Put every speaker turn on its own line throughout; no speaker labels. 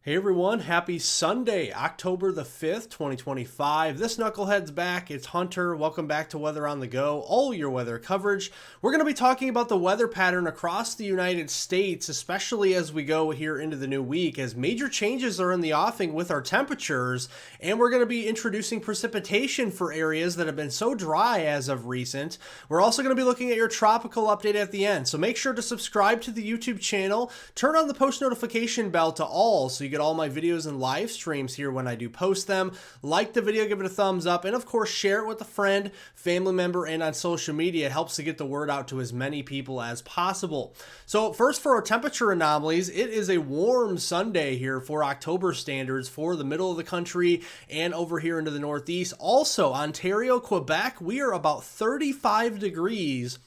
Hey everyone, happy Sunday, October the 5th, 2025. This knucklehead's back. It's Hunter. Welcome back to Weather on the Go, all your weather coverage. We're going to be talking about the weather pattern across the United States, especially as we go here into the new week, as major changes are in the offing with our temperatures, and we're going to be introducing precipitation for areas that have been so dry as of recent. We're also going to be looking at your tropical update at the end, so make sure to subscribe to the YouTube channel, turn on the post notification bell to all so you get all my videos and live streams here when I do post them. Like the video, give it a thumbs up, and of course share it with a friend, family member, and on social media. It helps to get the word out to as many people as possible. So first, for our temperature anomalies, it is a warm Sunday here for October standards for the middle of the country and over here into the Northeast. Also, Ontario, Quebec, we are about 35 degrees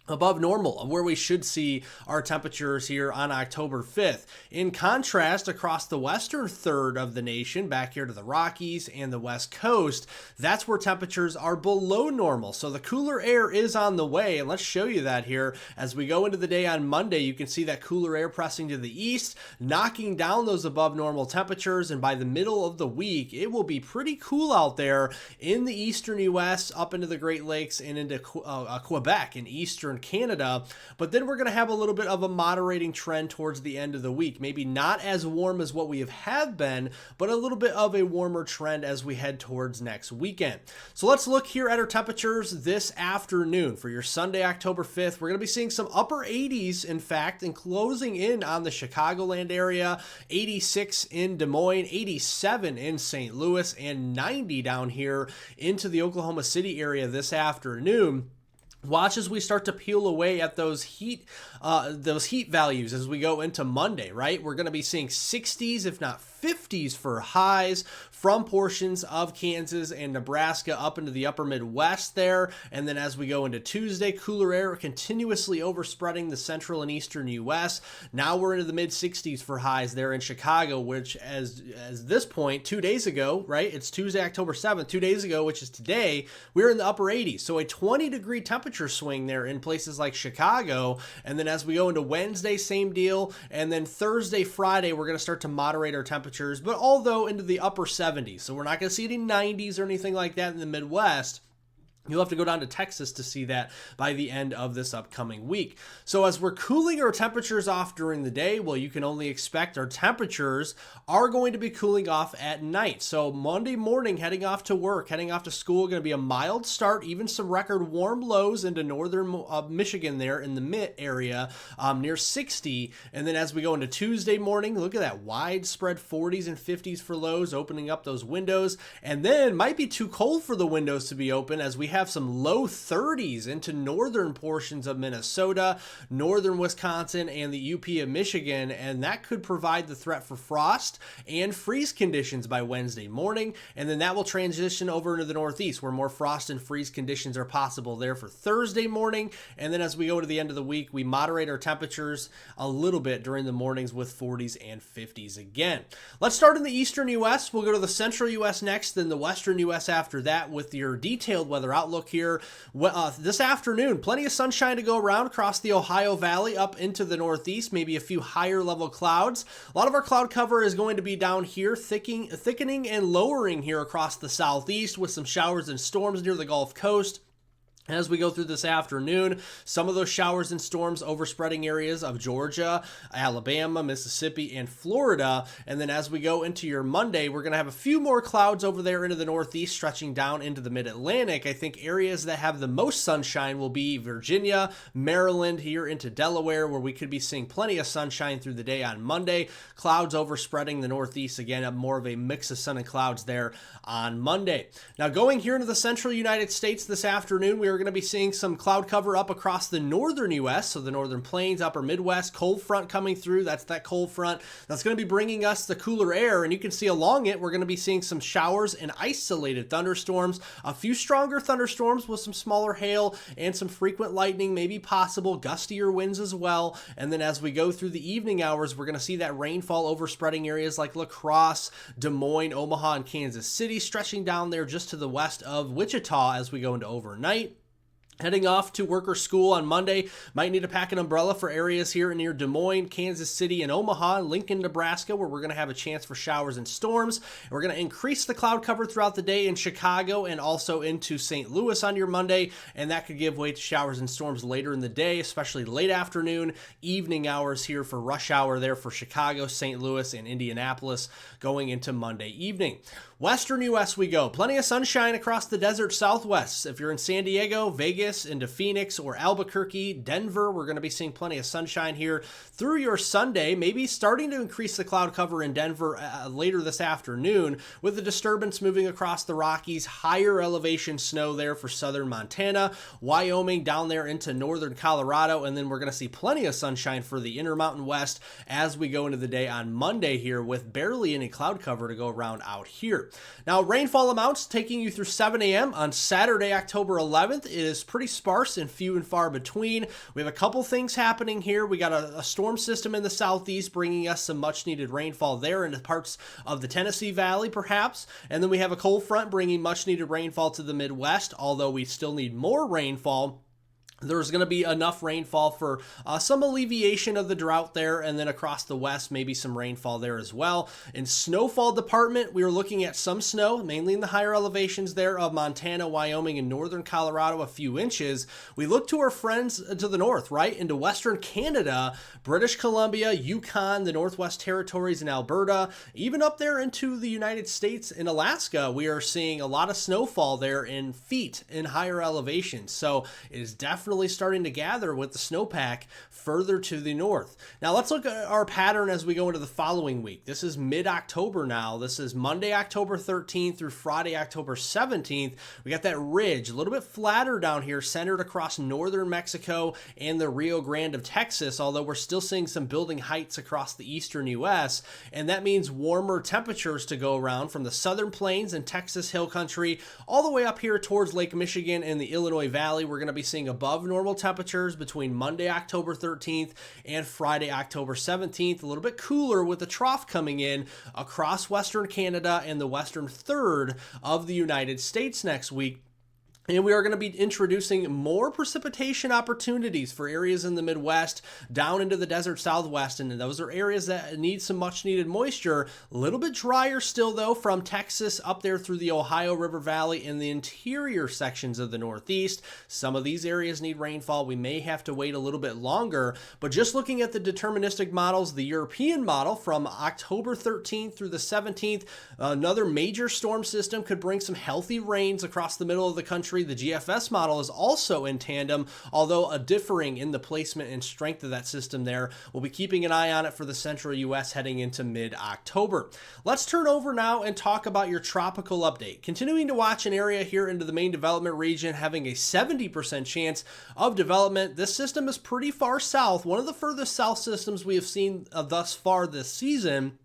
above normal of where we should see our temperatures here on October 5th. In contrast, across the western third of the nation, back here to the Rockies and the West Coast, that's where temperatures are below normal. So the cooler air is on the way, and let's show you that here. As we go into the day on Monday, you can see that cooler air pressing to the east, knocking down those above normal temperatures, and by the middle of the week, it will be pretty cool out there in the eastern U.S., up into the Great Lakes and into Quebec and eastern Canada. But then we're going to have a little bit of a moderating trend towards the end of the week. Maybe not as warm as what we have been, but a little bit of a warmer trend as we head towards next weekend. So let's look here at our temperatures this afternoon for your Sunday, October 5th. We're going to be seeing some upper 80s, in fact, and closing in on the Chicagoland area, 86 in Des Moines, 87 in St. Louis, and 90 down here into the Oklahoma City area this afternoon. Watch as we start to peel away at those heat values as we go into Monday, right? We're going to be seeing 60s, if not 50s for highs from portions of Kansas and Nebraska up into the upper Midwest there. And then as we go into Tuesday, cooler air continuously overspreading the central and eastern U.S. Now we're into the mid 60s for highs there in Chicago, which as this point, 2 days ago, right? It's Tuesday, October 7th, 2 days ago, which is today, we're in the upper 80s. So a 20-degree temperature swing there in places like Chicago. And then as we go into Wednesday, same deal. And then Thursday, Friday, we're going to start to moderate our temperatures, but although into the upper 70s. So we're not going to see any 90s or anything like that in the Midwest. You'll have to go down to Texas to see that by the end of this upcoming week. So as we're cooling our temperatures off during the day, well, you can only expect our temperatures are going to be cooling off at night. So Monday morning, heading off to work, heading off to school, going to be a mild start, even some record warm lows into northern Michigan there in the mid area, near 60. And then as we go into Tuesday morning, look at that widespread 40s and 50s for lows, opening up those windows. And then might be too cold for the windows to be open as we have some low 30s into northern portions of Minnesota, northern Wisconsin, and the UP of Michigan, and that could provide the threat for frost and freeze conditions by Wednesday morning, and then that will transition over into the Northeast where more frost and freeze conditions are possible there for Thursday morning. And then as we go to the end of the week, we moderate our temperatures a little bit during the mornings with 40s and 50s again. Let's start in the eastern U.S. We'll go to the central U.S. next, then the western U.S. after that with your detailed weather outlook here. This afternoon, plenty of sunshine to go around across the Ohio Valley up into the Northeast, maybe a few higher level clouds. A lot of our cloud cover is going to be down here, thickening and lowering here across the Southeast with some showers and storms near the Gulf Coast. As we go through this afternoon, some of those showers and storms overspreading areas of Georgia, Alabama, Mississippi, and Florida. And then as we go into your Monday, we're going to have a few more clouds over there into the Northeast, stretching down into the Mid-Atlantic. I think areas that have the most sunshine will be Virginia, Maryland, here into Delaware, where we could be seeing plenty of sunshine through the day on Monday. Clouds overspreading the Northeast, again, more of a mix of sun and clouds there on Monday. Now going here into the central United States this afternoon, we are going to be seeing some cloud cover up across the northern U.S., so the northern plains, upper Midwest, cold front coming through. That's that cold front that's going to be bringing us the cooler air, and you can see along it, we're going to be seeing some showers and isolated thunderstorms, a few stronger thunderstorms with some smaller hail and some frequent lightning, maybe possible gustier winds as well. And then as we go through the evening hours, we're going to see that rainfall overspreading areas like La Crosse, Des Moines, Omaha, and Kansas City, stretching down there just to the west of Wichita as we go into overnight. Heading off to work or school on Monday, might need to pack an umbrella for areas here near Des Moines, Kansas City, and Omaha, Lincoln, Nebraska, where we're going to have a chance for showers and storms. And we're going to increase the cloud cover throughout the day in Chicago and also into St. Louis on your Monday, and that could give way to showers and storms later in the day, especially late afternoon, evening hours here for rush hour there for Chicago, St. Louis, and Indianapolis going into Monday evening. Western U.S. we go. Plenty of sunshine across the desert Southwest. If you're in San Diego, Vegas, into Phoenix, or Albuquerque, Denver, we're going to be seeing plenty of sunshine here through your Sunday. Maybe starting to increase the cloud cover in Denver later this afternoon with the disturbance moving across the Rockies. Higher elevation snow there for southern Montana, Wyoming down there into northern Colorado, and then we're going to see plenty of sunshine for the Intermountain West as we go into the day on Monday here with barely any cloud cover to go around out here. Now, rainfall amounts taking you through 7 a.m. on Saturday, October 11th. It is pretty sparse and few and far between. We have a couple things happening here. We got a storm system in the southeast bringing us some much needed rainfall there into parts of the Tennessee Valley, perhaps. And then we have a cold front bringing much needed rainfall to the Midwest, although we still need more rainfall. There's going to be enough rainfall for some alleviation of the drought there, and then across the west, maybe some rainfall there as well. In snowfall department, we are looking at some snow, mainly in the higher elevations there of Montana, Wyoming, and northern Colorado, a few inches. We look to our friends to the north, right, into western Canada, British Columbia, Yukon, the Northwest Territories, and Alberta, even up there into the United States and Alaska. We are seeing a lot of snowfall there in feet in higher elevations, so it is definitely starting to gather with the snowpack further to the north. Now let's look at our pattern as we go into the following week. This is mid-October now. This is Monday, October 13th through Friday, October 17th. We got that ridge, a little bit flatter down here, centered across northern Mexico and the Rio Grande of Texas, although we're still seeing some building heights across the eastern U.S., and that means warmer temperatures to go around from the southern plains and Texas Hill Country all the way up here towards Lake Michigan and the Illinois Valley. We're going to be seeing above normal temperatures between Monday, October 13th and Friday, October 17th. A little bit cooler with the trough coming in across western Canada and the western third of the United States next week. And we are going to be introducing more precipitation opportunities for areas in the Midwest down into the desert Southwest. And those are areas that need some much needed moisture. A little bit drier still, though, from Texas up there through the Ohio River Valley in the interior sections of the Northeast. Some of these areas need rainfall. We may have to wait a little bit longer. But just looking at the deterministic models, the European model from October 13th through the 17th, another major storm system could bring some healthy rains across the middle of the country. The GFS model is also in tandem, although differing in the placement and strength of that system there. We'll be keeping an eye on it for the central U.S. heading into mid-October. Let's turn over now and talk about your tropical update. Continuing to watch an area here into the main development region, having a 70% chance of development. This system is pretty far south, one of the furthest south systems we have seen thus far this season.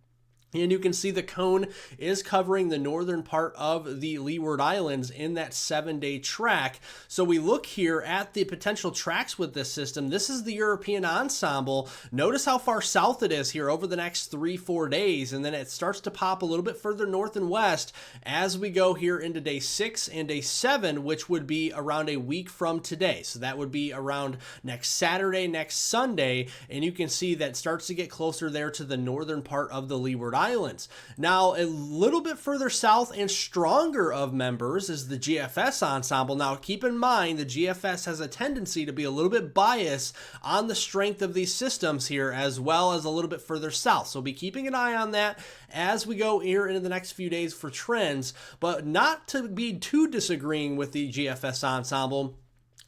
And you can see the cone is covering the northern part of the Leeward Islands in that 7-day track. So we look here at the potential tracks with this system. This is the European ensemble. Notice how far south it is here over the next 3-4 days. And then it starts to pop a little bit further north and west as we go here into day 6 and day 7, which would be around a week from today. So that would be around next Saturday, next Sunday. And you can see that starts to get closer there to the northern part of the Leeward Islands. Now, a little bit further south and stronger of members is the GFS ensemble. Now, keep in mind, the GFS has a tendency to be a little bit biased on the strength of these systems here, as well as a little bit further south. So be keeping an eye on that as we go here into the next few days for trends, but not to be too disagreeing with the GFS ensemble,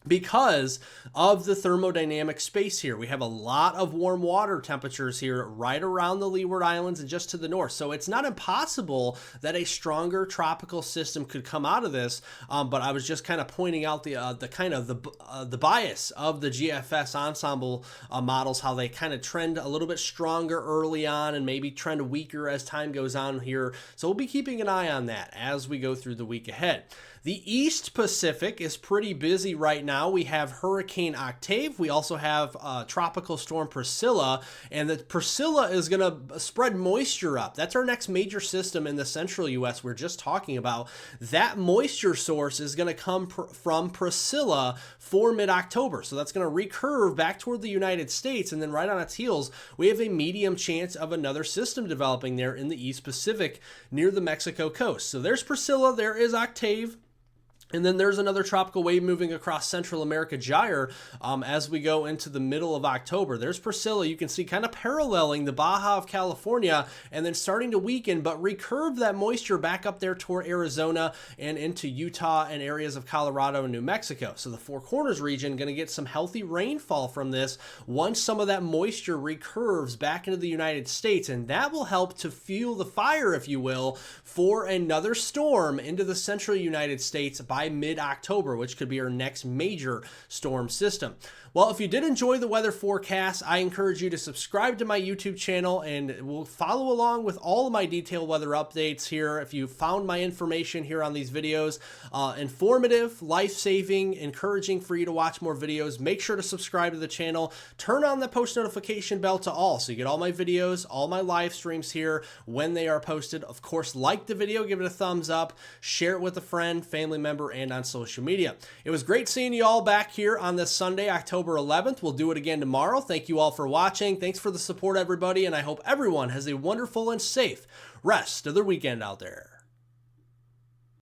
because of the thermodynamic space here. We have a lot of warm water temperatures here right around the Leeward Islands and just to the north. So it's not impossible that a stronger tropical system could come out of this. But I was just kind of pointing out the bias of the GFS ensemble models, how they kind of trend a little bit stronger early on and maybe trend weaker as time goes on here. So we'll be keeping an eye on that as we go through the week ahead. The East Pacific is pretty busy right now we have Hurricane Octave. We also have Tropical Storm Priscilla, and the Priscilla is going to spread moisture up. That's our next major system in the central U.S. we're just talking about. That moisture source is going to come from Priscilla for mid-October. So that's going to recurve back toward the United States, and then right on its heels, we have a medium chance of another system developing there in the East Pacific near the Mexico coast. So there's Priscilla, there is Octave. And then there's another tropical wave moving across Central America gyre as we go into the middle of October. There's Priscilla. You can see kind of paralleling the Baja of California and then starting to weaken, but recurve that moisture back up there toward Arizona and into Utah and areas of Colorado and New Mexico. So the Four Corners region going to get some healthy rainfall from this once some of that moisture recurves back into the United States. And that will help to fuel the fire, if you will, for another storm into the central United States by mid-October, which could be our next major storm system. Well, if you did enjoy the weather forecast, I encourage you to subscribe to my YouTube channel and we'll follow along with all of my detailed weather updates here. If you found my information here on these videos informative, life-saving, encouraging for you to watch more videos, make sure to subscribe to the channel. Turn on the post notification bell to all so you get all my videos, all my live streams here when they are posted. Of course, like the video, give it a thumbs up, share it with a friend, family member, and on social media. It was great seeing you all back here on this Sunday, October 11th. We'll do it again tomorrow. Thank you all for watching. Thanks for the support, everybody, and I hope everyone has a wonderful and safe rest of their weekend out there.